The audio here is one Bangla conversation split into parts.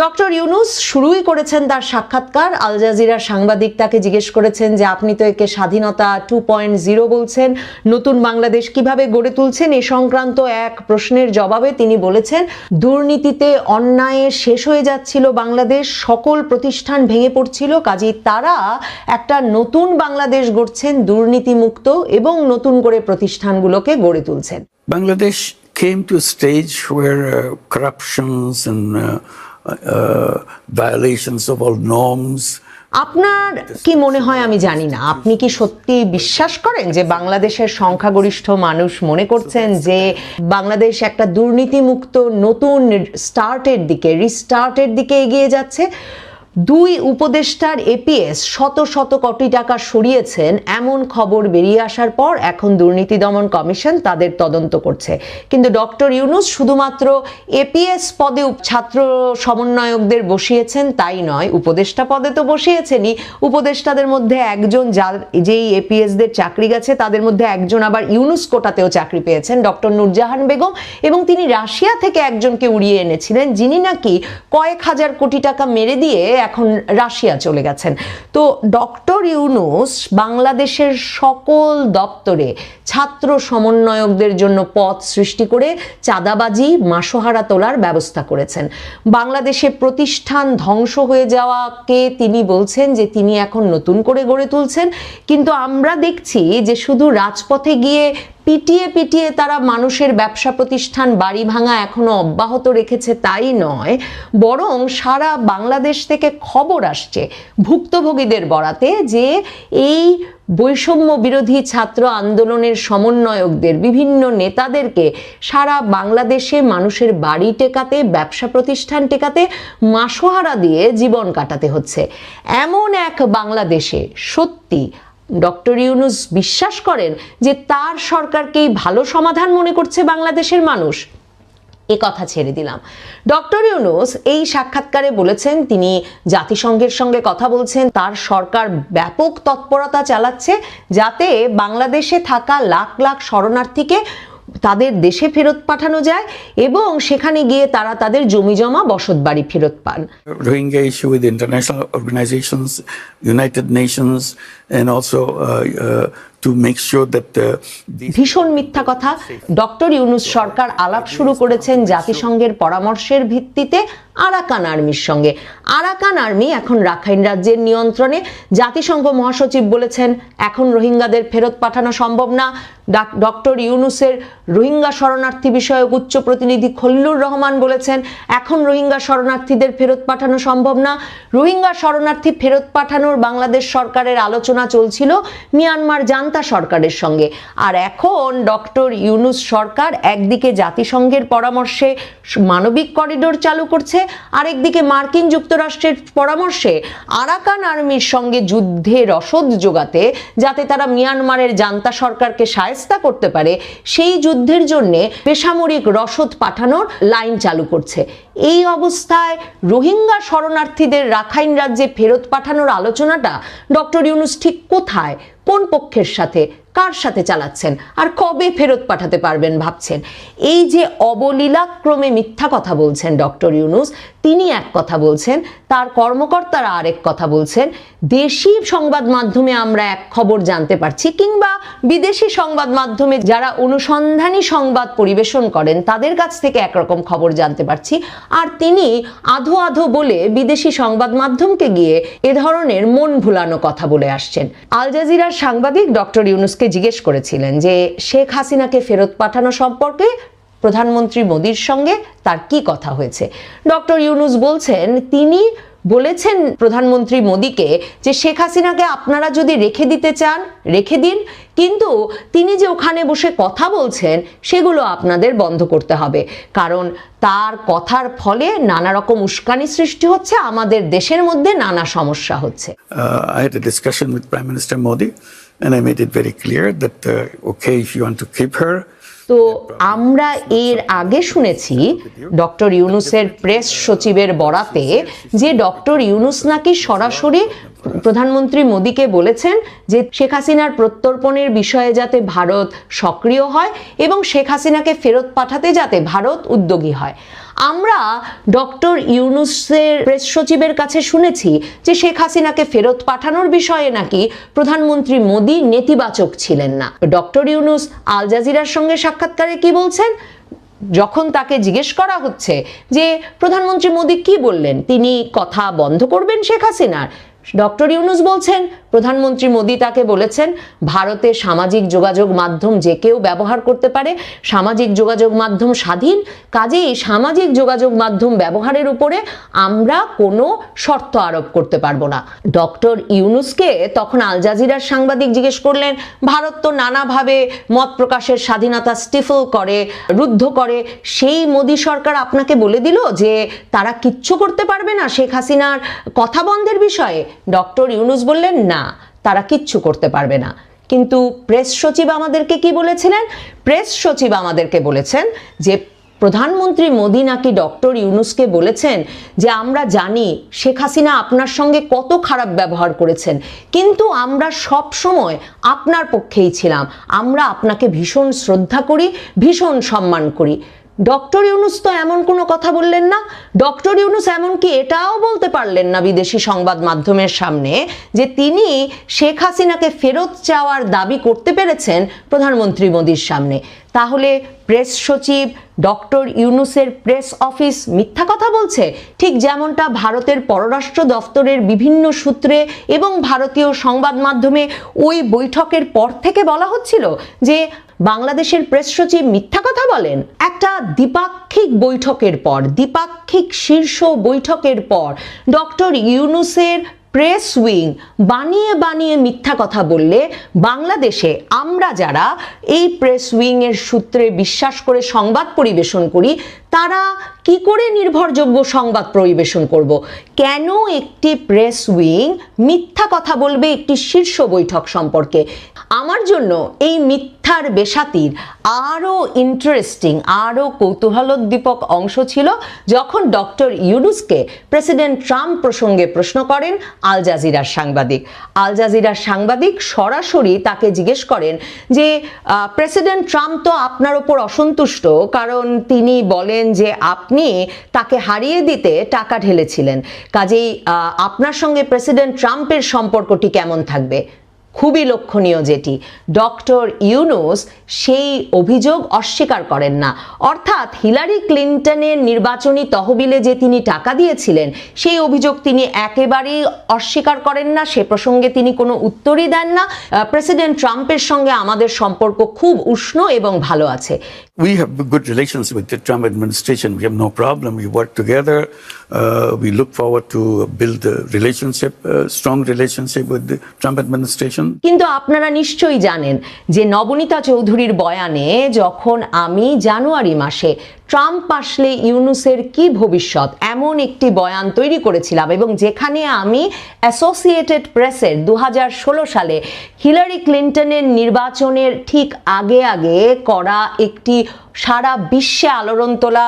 ডক্টর ইউনূস শুরুই করেছেন তার সাক্ষাৎকার। আল জাজিরার সাংবাদিক তাকে জিজ্ঞেস করেছেন যে আপনি তো একে স্বাধীনতা 2.0 বলছেন, নতুন বাংলাদেশ কিভাবে গড়ে তুলছেন? এ সংক্রান্ত এক প্রশ্নের জবাবে তিনি বলেছেন, দুর্নীতিতে অন্যায়ে শেষ হয়ে যাচ্ছিল বাংলাদেশ, সকল প্রতিষ্ঠান ভেঙে পড়ছিল, কাজেই তারা একটা নতুন বাংলাদেশ গড়ছেন, দুর্নীতিমুক্ত, এবং নতুন করে প্রতিষ্ঠানগুলোকে গড়ে তুলছেন। Bangladesh came to a stage where corruptions and violations of all norms. আপনার কি মনে হয় আমি জানি না, আপনি কি সত্যি বিশ্বাস করেন যে বাংলাদেশের সংখ্যাগরিষ্ঠ মানুষ মনে করছেন যে বাংলাদেশ একটা দুর্নীতিমুক্ত নতুন রিস্টার্টের দিকে এগিয়ে যাচ্ছে? দুই উপদেষ্টার এপিএস শত শত কোটি টাকা সরিয়েছেন এমন খবর বেরিয়ে আসার পর এখন দুর্নীতি দমন কমিশন তাদের তদন্ত করছে। কিন্তু ডক্টর ইউনূস শুধুমাত্র এপিএস পদে ছাত্র সমন্বয়কদের বসিয়েছেন তাই নয়, উপদেষ্টা পদে তো বসিয়েছেনই। উপদেষ্টাদের মধ্যে একজন, যার যেই এপিএসদের চাকরি গেছে তাদের মধ্যে একজন আবার ইউনূস কোটাতেও চাকরি পেয়েছেন, ডক্টর নূরজাহান বেগম, এবং তিনি রাশিয়া থেকে একজনকে উড়িয়ে এনেছিলেন যিনি নাকি কয়েক হাজার কোটি টাকা মেরে দিয়ে এখন রাশিয়া চলে গেছেন। তো ডক্টর ইউনূস বাংলাদেশের সকল দপ্তরে ছাত্র সমন্বয়কদের জন্য পদ সৃষ্টি করে চাঁদাবাজি, মাসোহারা তোলার ব্যবস্থা করেছেন। বাংলাদেশে প্রতিষ্ঠান ধ্বংস হয়ে যাওয়াকে তিনি বলছেন যে তিনি এখন নতুন করে গড়ে তুলছেন। কিন্তু আমরা দেখছি যে শুধু রাজপথে গিয়ে পিটিয়ে পিটিয়ে তারা মানুষের ব্যবসা প্রতিষ্ঠান, বাড়ি ভাঙা এখনো অব্যাহত রেখেছে তাই নয়, বরং সারা বাংলাদেশ থেকে খবর আসছে ভুক্তভোগীদের বরাতে যে এই বৈষম্য বিরোধী ছাত্র আন্দোলনের সমন্বয়কদের, বিভিন্ন নেতাদেরকে সারা বাংলাদেশে মানুষের বাড়ি টেকাতে, ব্যবসা প্রতিষ্ঠান টেকাতে মাসোহারা দিয়ে জীবন কাটাতে হচ্ছে। এমন এক বাংলাদেশে সত্যি ডক্টর ইউনূস বিশ্বাস করেন যে তার সরকারকেই ভালো সমাধান মনে করছে বাংলাদেশের মানুষ? এ কথা ছেড়ে দিলাম। ডক্টর ইউনূস এই সাক্ষাৎকারে বলেছেন তিনি জাতিসংঘের সঙ্গে কথা বলছেন, তার সরকার ব্যাপক তৎপরতা চালাচ্ছে যাতে বাংলাদেশে থাকা লাখ লাখ শরণার্থীকে তাদের দেশে ফেরত পাঠানো যায় এবং সেখানে গিয়ে তারা তাদের জমিজমা বসতবাড়ি ফেরত পান। Rohingya issue with international organizations, United Nations, and also to make sure that ভীষণ মিথ্যা কথা। ডক্টর ইউনূস সরকার আলাপ শুরু করেছেন জাতিসংঘের পরামর্শের ভিত্তিতে আরাকান আর্মির সঙ্গে। আরাকান আর্মি এখন রাখাইন রাজ্যের নিয়ন্ত্রণে। জাতিসংঘ মহাসচিব বলেছেন এখন রোহিঙ্গাদের ফেরত পাঠানো সম্ভব না। ডক্টর ইউনূসের রোহিঙ্গা শরণার্থী বিষয়ক উচ্চ প্রতিনিধি খলিলুর রহমান বলেছেন এখন রোহিঙ্গা শরণার্থীদের ফেরত পাঠানো সম্ভব না। রোহিঙ্গা শরণার্থী ফেরত পাঠানোর বাংলাদেশ সরকারের আলোচনা চলছিল মিয়ানমার জান্তা সরকারের সঙ্গে। আর এখন ডক্টর ইউনূস সরকার একদিকে জাতিসংঘের পরামর্শে মানবিক করিডোর চালু করছে, আরেকদিকে মার্কিন যুক্তরাষ্ট্রের পরামর্শে আরাকান আর্মির সঙ্গে যুদ্ধে রসদ জোগাতে, যাতে তারা মিয়ানমারের জান্তা সরকারকে শায়েস্তা করতে পারে, সেই যুদ্ধের জন্য বেসামরিক রসদ পাঠানোর লাইন চালু করছে। এই অবস্থায় রোহিঙ্গা শরণার্থীদের রাখাইন রাজ্যে ফেরত পাঠানোর আলোচনাটা ডক্টর ইউনূস ঠিক কোথায়, কোন পক্ষের সাথে, কার সাথে চালাচ্ছেন, আর কবে ফেরত পাঠাতে পারবেন ভাবছেন? এই যে অবলীলাক্রমে মিথ্যা কথা বলছেন ডক্টর ইউনূস, তিনি এক কথা বলছেন, তার কর্মকর্তারা আরেক কথা বলছেন। দেশি সংবাদ মাধ্যমে আমরা এক খবর জানতে পারছি, কিংবা বিদেশি সংবাদ মাধ্যমে যারা অনুসন্ধানী সংবাদ পরিবেশন করেন তাদের কাছ থেকে একরকম খবর জানতে পারছি, আর তিনি আধো আধো বলে বিদেশি সংবাদ মাধ্যমকে গিয়ে এ ধরনের মন ভুলানো কথা বলে আসছেন। আল জাজিরার সাংবাদিক ডক্টর ইউনূসকে জিজ্ঞেস করেছিলেন যে শেখ হাসিনাকে ফেরত পাঠানো সম্পর্কে প্রধানমন্ত্রী মোদির সঙ্গে তার কি কথা হয়েছে। ডক্টর ইউনূস বলছেন তিনি বলেছেন প্রধানমন্ত্রী মোদিকে যে শেখ হাসিনাকে আপনারা যদি রেখে দিতে চান রেখে দিন, কিন্তু তিনি যে ওখানে বসে কথা বলছেন সেগুলো আপনাদের বন্ধ করতে হবে, কারণ তার কথার ফলে নানা রকম উস্কানি সৃষ্টি হচ্ছে, আমাদের দেশের মধ্যে নানা সমস্যা হচ্ছে। I had a discussion with Prime Minister Modi and I made it very clear that okay, if you want to keep her. তো আমরা এর আগে শুনেছি ডক্টর ইউনূসের প্রেস সচিবের বরাতে যে ডক্টর ইউনূস নাকি সরাসরি প্রধানমন্ত্রী মোদিকে বলেছেন যে শেখ হাসিনার প্রত্যর্পণের বিষয়ে যাতে ভারত সক্রিয় হয় এবং শেখ হাসিনাকে ফেরত পাঠাতে যাতে ভারত উদ্যোগী হয়। আমরা ডক্টর ইউনূসের প্রেস সচিবের কাছে শুনেছি যে শেখ হাসিনাকে ফেরত পাঠানোর বিষয়ে নাকি প্রধানমন্ত্রী মোদী নেতিবাচক ছিলেন না। ডক্টর ইউনূস আল জাজিরার সঙ্গে সাক্ষাৎকারে কি বলছেন? যখন তাকে জিজ্ঞেস করা হচ্ছে যে প্রধানমন্ত্রী মোদী কি বললেন, তিনি কথা বন্ধ করবেন শেখ হাসিনার, ডক্টর ইউনূস বলছেন প্রধানমন্ত্রী মোদী তাকে বলেছেন ভারতে সামাজিক যোগাযোগ মাধ্যম যে কেউ ব্যবহার করতে পারে, সামাজিক যোগাযোগ মাধ্যম স্বাধীন, কাজেই সামাজিক যোগাযোগ মাধ্যম ব্যবহারের উপরে আমরা কোনো শর্ত আরোপ করতে পারবো না। ডক্টর ইউনূসকে তখন আল জাজিরার সাংবাদিক জিজ্ঞেস করলেন ভারত তো নানাভাবে মত প্রকাশের স্বাধীনতা স্টিফল করে, রুদ্ধ করে, সেই মোদী সরকার আপনাকে বলে দিল যে তারা কিচ্ছু করতে পারবে না শেখ হাসিনার কথা বন্ধের বিষয়ে? ডক্টর ইউনূস বললেন না, তারা কিচ্ছু করতে পারবে না। কিন্তু প্রেস সচিব আমাদেরকে কি বলেছিলেন? প্রেস সচিব আমাদেরকে বলেছেন যে প্রধানমন্ত্রী মোদী নাকি ডক্টর ইউনূসকে বলেছেন যে আমরা জানি শেখ হাসিনা আপনার সঙ্গে কত খারাপ ব্যবহার করেছেন, কিন্তু আমরা সব সময় আপনার পক্ষেই ছিলাম, আমরা আপনাকে ভীষণ শ্রদ্ধা করি, ভীষণ সম্মান করি। ডক্টর ইউনূস তো এমন কোনো কথা বললেন না। ডক্টর ইউনূস এমনকি এটাও বলতে পারলেন না বিদেশি সংবাদ মাধ্যমের সামনে যে তিনি শেখ হাসিনাকে ফেরত চাওয়ার দাবি করতে পেরেছেন প্রধানমন্ত্রী মোদীর সামনে। তাহলে প্রেস সচিব ডক্টর ইউনূসের প্রেস অফিস মিথ্যা কথা বলছে? ঠিক যেমনটা ভারতের পররাষ্ট্র দফতরের বিভিন্ন সূত্রে এবং ভারতীয় সংবাদ মাধ্যমে ওই বৈঠকের পর থেকে বলা হচ্ছিল যে বাংলাদেশের প্রেস সচিব মিথ্যা কথা বলেন। একটা দ্বিপাক্ষিক বৈঠকের পর, দ্বিপাক্ষিক শীর্ষ বৈঠকের পর ডক্টর ইউনূসের প্রেস উইং বানিয়ে বানিয়ে মিথ্যা কথা বললে বাংলাদেশে আমরা যারা এই প্রেস উইং এর সূত্রে বিশ্বাস করে সংবাদ পরিবেশন করি তারা কি করে নির্ভরযোগ্য সংবাদ পরিবেশন করব? কেন একটি প্রেস উইং মিথ্যা কথা বলবে একটি শীর্ষ বৈঠক সম্পর্কে? আমার জন্য এই মিথ্যার বেসাতির আরো ইন্টারেস্টিং, আরো কৌতূহলোদ্দীপক অংশ ছিল যখন ডক্টর ইউনূসকে প্রেসিডেন্ট ট্রাম্প প্রসঙ্গে প্রশ্ন করেন আল জাজিরার সাংবাদিক। আল জাজিরার সাংবাদিক সরাসরি তাকে জিজ্ঞেস করেন যে প্রেসিডেন্ট ট্রাম্প তো আপনার ওপর অসন্তুষ্ট, কারণ তিনি বলেন যে আপনি তাকে হারিয়ে দিতে টাকা ঢেলেছিলেন, কাজেই আপনার সঙ্গে প্রেসিডেন্ট ট্রাম্পের সম্পর্কটি কেমন থাকবে? খুবই লক্ষণীয় যেটি, ডক্টর ইউনূস সেই অভিযোগ অস্বীকার করেন না। অর্থাৎ হিলারি ক্লিন্টনের নির্বাচনী তহবিলে যে তিনি টাকা দিয়েছিলেন সেই অভিযোগ তিনি একেবারেই অস্বীকার করেন না, সে প্রসঙ্গে তিনি কোনো উত্তরই দেন না। প্রেসিডেন্ট ট্রাম্পের সঙ্গে আমাদের সম্পর্ক খুব উষ্ণ এবং ভালো আছে। We have good relations with the Trump administration. We have no problem. We work together. We look forward to build a relationship, strong relationship with the Trump administration. কিন্তু আপনারা নিশ্চয়ই জানেন যে নবনীতা চৌধুরীর বয়ানে যখন আমি জানুয়ারি মাসে ট্রাম্প আসলে ইউনূসের কি ভবিষ্যৎ এমন একটি বয়ান তৈরি করেছিলাম এবং যেখানে আমি অ্যাসোসিয়েটেড প্রেসের 2016 সালে হিলারি ক্লিন্টনের নির্বাচনের ঠিক আগে আগে করা একটি সারা বিশ্বে আলোড়ন তোলা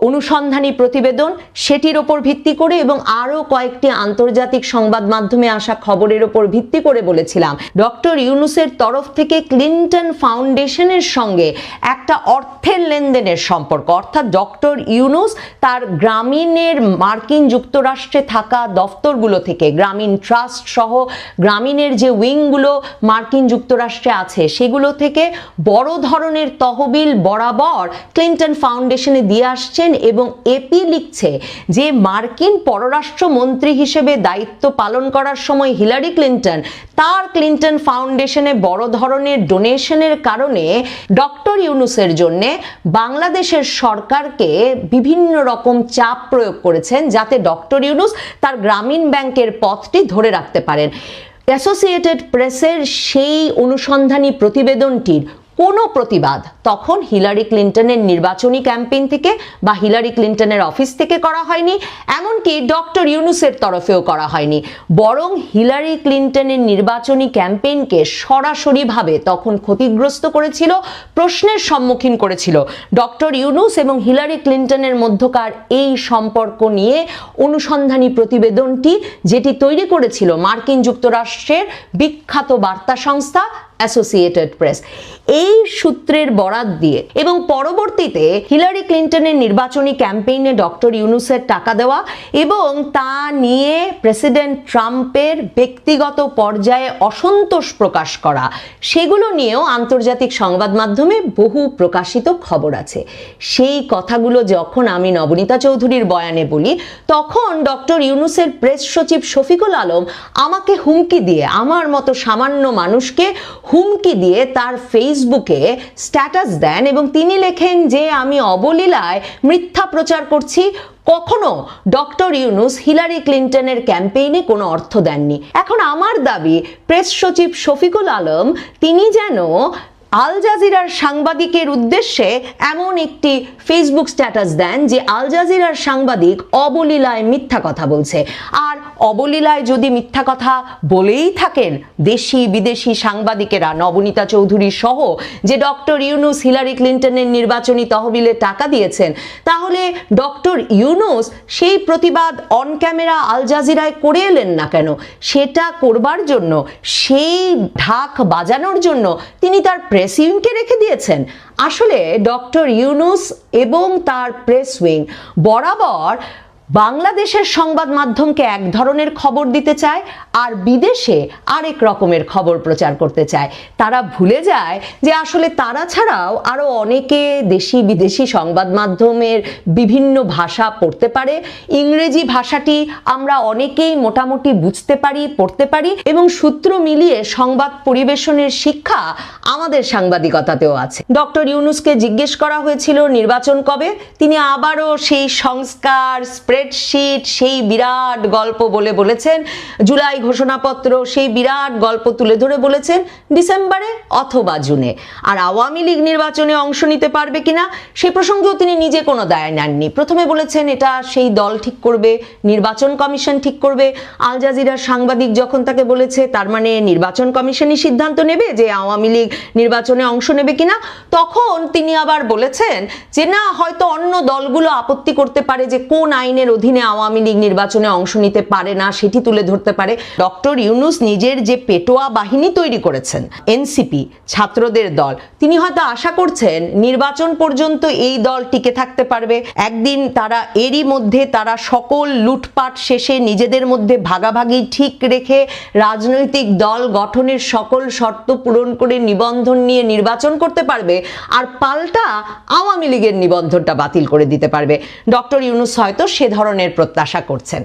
অনুসন্ধানী প্রতিবেদন, সেটির ওপর ভিত্তি করে এবং আরও কয়েকটি আন্তর্জাতিক সংবাদ মাধ্যমে আসা খবরের ওপর ভিত্তি করে বলেছিলাম ডক্টর ইউনূসের তরফ থেকে ক্লিন্টন ফাউন্ডেশনের সঙ্গে একটা অর্থের লেনদেনের সম্পর্ক, অর্থাৎ ডক্টর ইউনূস তার গ্রামীণের মার্কিন যুক্তরাষ্ট্রে থাকা দফতরগুলো থেকে, গ্রামীণ ট্রাস্ট সহ গ্রামীণের যে উইংগুলো মার্কিন যুক্তরাষ্ট্রে আছে সেগুলো থেকে বড় ধরনের তহবিল বরাবর ক্লিন্টন ফাউন্ডেশনে দিয়ে আসছেন এবং এপি লিখছে যে মার্কিন পররাষ্ট্র মন্ত্রী হিসেবে দায়িত্ব পালন করার সময় হিলারি ক্লিন্টন তার ক্লিন্টন ফাউন্ডেশনে বড় ধরনের ডোনেশনের কারণে ডক্টর ইউনূসের জন্য বাংলাদেশের সরকারকে বিভিন্ন রকম চাপ প্রয়োগ করেছেন যাতে ডক্টর ইউনূস তার গ্রামীণ ব্যাংকের পথটি ধরে রাখতে পারেন। অ্যাসোসিয়েটেড প্রেসের সেই অনুসন্ধানী প্রতিবেদনটির কোনো প্রতিবাদ তখন হিলারি ক্লিন্টনের নির্বাচনী ক্যাম্পেইন থেকে বা হিলারি ক্লিন্টনের অফিস থেকে করা হয়নি, এমনকি ডক্টর ইউনূসের তরফেও করা হয়নি, বরং হিলারি ক্লিন্টনের নির্বাচনী ক্যাম্পেইনকে সরাসরিভাবে তখন ক্ষতিগ্রস্ত করেছিল, প্রশ্নের সম্মুখীন করেছিল ডক্টর ইউনূস এবং হিলারি ক্লিন্টনের মধ্যকার এই সম্পর্ক নিয়ে অনুসন্ধানী প্রতিবেদনটি, যেটি তৈরি করেছিল মার্কিন যুক্তরাষ্ট্রের বিখ্যাত বার্তা সংস্থা অ্যাসোসিয়েটেড প্রেস। এই সূত্রের বরাত দিয়ে এবং পরবর্তীতে হিলারি ক্লিন্টনের নির্বাচনী ক্যাম্পেইনে ডক্টর ইউনূসের টাকা দেওয়া এবং তা নিয়ে প্রেসিডেন্ট ট্রাম্পের ব্যক্তিগত পর্যায়ে অসন্তোষ প্রকাশ করা, সেগুলো নিয়েও আন্তর্জাতিক সংবাদ মাধ্যমে বহু প্রকাশিত খবর আছে। সেই কথাগুলো যখন আমি নবনীতা চৌধুরীর বয়ানে বলি, তখন ডক্টর ইউনূসের প্রেস সচিব শফিকুল আলম আমাকে হুমকি দিয়ে, আমার মতো সামান্য মানুষকে হুমকি দিয়ে তার ফেসবুকে স্ট্যাটাস দেন এবং তিনি লেখেন যে আমি অবলীলায় মিথ্যা প্রচার করছি, কখনো ডক্টর ইউনূস হিলারি ক্লিন্টনের ক্যাম্পেইনে কোনো অর্থ দেননি। এখন আমার দাবি, প্রেস সচিব শফিকুল আলম তিনি যেন আল জাজিরার সাংবাদিকের উদ্দেশ্যে এমন একটি ফেসবুক স্ট্যাটাস দেন যে আল জাজিরার সাংবাদিক অবলীলায় মিথ্যা কথা বলছে। আর অবলীলায় যদি মিথ্যা কথা বলেই থাকেন দেশি বিদেশি সাংবাদিকেরা, নবনীতা চৌধুরী সহ, যে ডক্টর ইউনূস হিলারি ক্লিন্টনের নির্বাচনী তহবিলে টাকা দিয়েছেন, তাহলে ডক্টর ইউনূস সেই প্রতিবাদ অন ক্যামেরা আল জাজিরায় করে এলেন না কেন? সেটা করবার জন্য, সেই ঢাক বাজানোর জন্য তিনি তার প্রেস উইংকে রেখে দিয়েছেন। আসলে ডক্টর ইউনূস এবং তার প্রেস উইং বরাবর বাংলাদেশের সংবাদ মাধ্যমকে এক ধরনের খবর দিতে চায় আর বিদেশে আরেক রকমের খবর প্রচার করতে চায়। তারা ভুলে যায় যে আসলে তারা ছাড়াও আরো অনেকে দেশি বিদেশি সংবাদ মাধ্যমের বিভিন্ন ভাষা পড়তে পারে। ইংরেজি ভাষাটি আমরা অনেকেই মোটামুটি বুঝতে পারি, পড়তে পারি এবং সূত্র মিলিয়ে সংবাদ পরিবেশনের শিক্ষা আমাদের সাংবাদিকতাতেও আছে। ডক্টর ইউনূসকে জিজ্ঞেস করা হয়েছিল নির্বাচন কবে, তিনি আবারও সেই সংস্কার, স্প্রেডশিট, সেই বিরাট গল্প বলেছেন, জুলাই ঘোষণাপত্র, সেই বিরাট গল্প তুলে ধরে বলেছেন ডিসেম্বরে অথবা জুনে। আর আওয়ামী লীগ নির্বাচনে অংশ নিতে পারবে কিনা সে প্রসঙ্গেও তিনি নিজে কোনো দায় নেননি। প্রথমে বলেছেন এটা সেই দল ঠিক করবে, নির্বাচন কমিশন ঠিক করবে। আল জাজিরার সাংবাদিক যখন তাকে বলেছে তার মানে নির্বাচন কমিশনই সিদ্ধান্ত নেবে যে আওয়ামী লীগ নির্বাচনে অংশ নেবে কিনা, তখন তিনি আবার বলেছেন যে না, হয়তো অন্য দলগুলো আপত্তি করতে পারে যে কোন আইনের অধীনে আওয়ামী লীগ নির্বাচনে অংশ নিতে পারে না সেটি তুলে ধরতে পারে। ডক্টর ইউনূস নিজের যে পেটোয়া বাহিনী তৈরি করেছেন, এনসিপি, ছাত্রদের দল, তিনি হয়তো আশা করছেন নির্বাচন পর্যন্ত এই দল টিকে থাকতে পারবে। একদিন তারা এরই মধ্যে তারা সকল লুটপাট শেষে নিজেদের মধ্যে ভাগাভাগি ঠিক রেখে রাজনৈতিক দল গঠনের সকল শর্ত পূরণ করে নিবন্ধন নিয়ে নির্বাচন করতে পারবে আর পাল্টা আওয়ামী লীগের নিবন্ধনটা বাতিল করে দিতে পারবে। ডক্টর ইউনূস হয়তো সে ধরনের প্রত্যাশা করছেন।